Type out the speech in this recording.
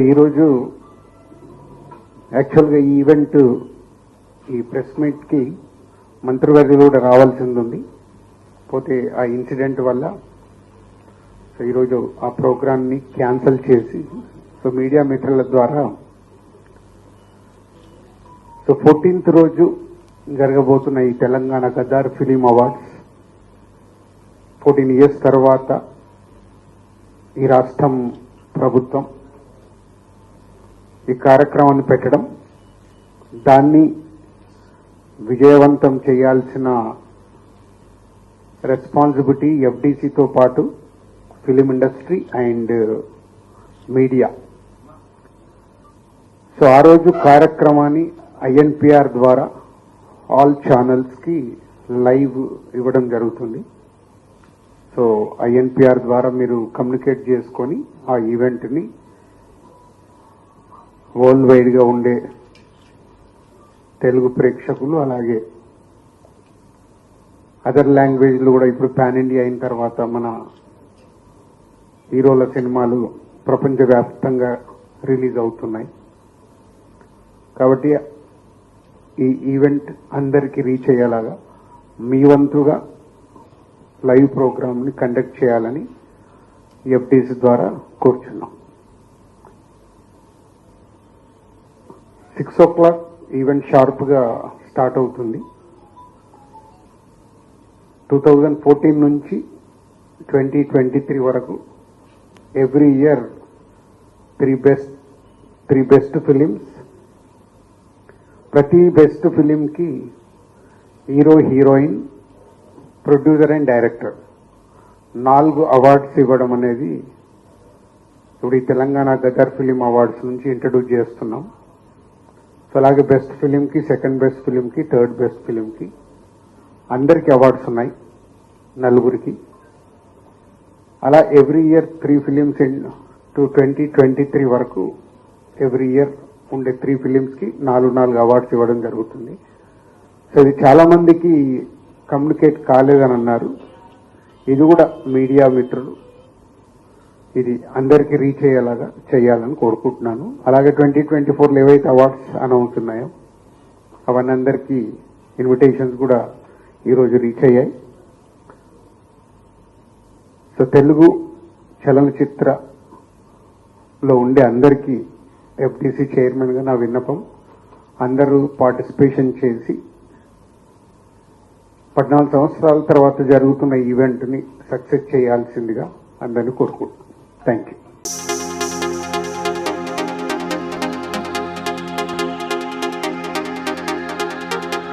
ఈరోజు యాక్చువల్గా ఈ ఈవెంట్ ఈ ప్రెస్ మీట్కి మంత్రివర్యులు కూడా రావాల్సింది ఉంది. పోతే ఆ ఇన్సిడెంట్ వల్ల ఈరోజు ఆ ప్రోగ్రామ్ని క్యాన్సిల్ చేసి మీడియా మిత్రుల ద్వారా 14th రోజు జరగబోతున్న ఈ Telangana Gaddar film awards 14 years తర్వాత ఈ రాష్ట్రం ప్రభుత్వం ఈ కార్యక్రమాన్ని పెట్టడం, దాన్ని విజయవంతం చేయాల్సిన రెస్పాన్సిబిలిటీ ఎఫ్డీసీతో పాటు ఫిలిం ఇండస్ట్రీ అండ్ మీడియా. ఆ రోజు కార్యక్రమాన్ని ఐఎన్పిఆర్ ద్వారా ఆల్ ఛానల్స్కి లైవ్ ఇవ్వడం జరుగుతుంది. ఐఎన్పిఆర్ ద్వారా మీరు కమ్యూనికేట్ చేసుకొని ఆ ఈవెంట్ని వరల్డ్ వైడ్గా ఉండే తెలుగు ప్రేక్షకులు, అలాగే అదర్ లాంగ్వేజ్లు కూడా ఇప్పుడు పాన్ ఇండియా అయిన తర్వాత మన హీరోల సినిమాలు ప్రపంచవ్యాప్తంగా రిలీజ్ అవుతున్నాయి. కాబట్టి ఈ ఈవెంట్ అందరికీ రీచ్ అయ్యేలాగా మీ వంతుగా లైవ్ ప్రోగ్రామ్ని కండక్ట్ చేయాలని ఎఫ్డీసీ ద్వారా కోరుచున్నాం. 6 o'clock ఈవెంట్ షార్ప్గా స్టార్ట్ అవుతుంది. 2014 నుంచి 2023 వరకు every year three best films, ప్రతి బెస్ట్ ఫిలింకి hero, heroine, producer and director 4 awards ఇవ్వడం అనేది ఇప్పుడు ఈ తెలంగాణ గదర్ ఫిలిం అవార్డ్స్ నుంచి ఇంట్రడ్యూస్ చేస్తున్నాం. అలాగే బెస్ట్ ఫిలింకి, సెకండ్ బెస్ట్ ఫిలింకి, థర్డ్ బెస్ట్ ఫిలింకి అందరికీ అవార్డ్స్ ఉన్నాయి, 4కి. అలా ఎవ్రీ ఇయర్ 3 ఫిలిమ్స్ టు 2023 వరకు ఎవ్రీ ఇయర్ ఉండే 3 ఫిలిమ్స్కి 4 అవార్డ్స్ ఇవ్వడం జరుగుతుంది. ఇది చాలా మందికి కమ్యూనికేట్ కాలేదని అన్నారు. ఇది కూడా మీడియా మిత్రులు ఇది అందరికీ రీచ్ అయ్యేలాగా చేయాలని కోరుకుంటున్నాను. అలాగే 2024లో ఏవైతే అవార్డ్స్ అనౌన్స్ ఉన్నాయో అవన్నీ అందరికీ ఇన్విటేషన్స్ కూడా ఈరోజు రీచ్ అయ్యాయి. తెలుగు చలనచిత్రలో ఉండే అందరికీ ఎఫ్డీసీ చైర్మన్గా నా విన్నపం, అందరూ పార్టిసిపేషన్ చేసి 14 సంవత్సరాల తర్వాత జరుగుతున్న ఈవెంట్ని సక్సెస్ చేయాల్సిందిగా అందరినీ కోరుకుంటున్నాను. Thank you.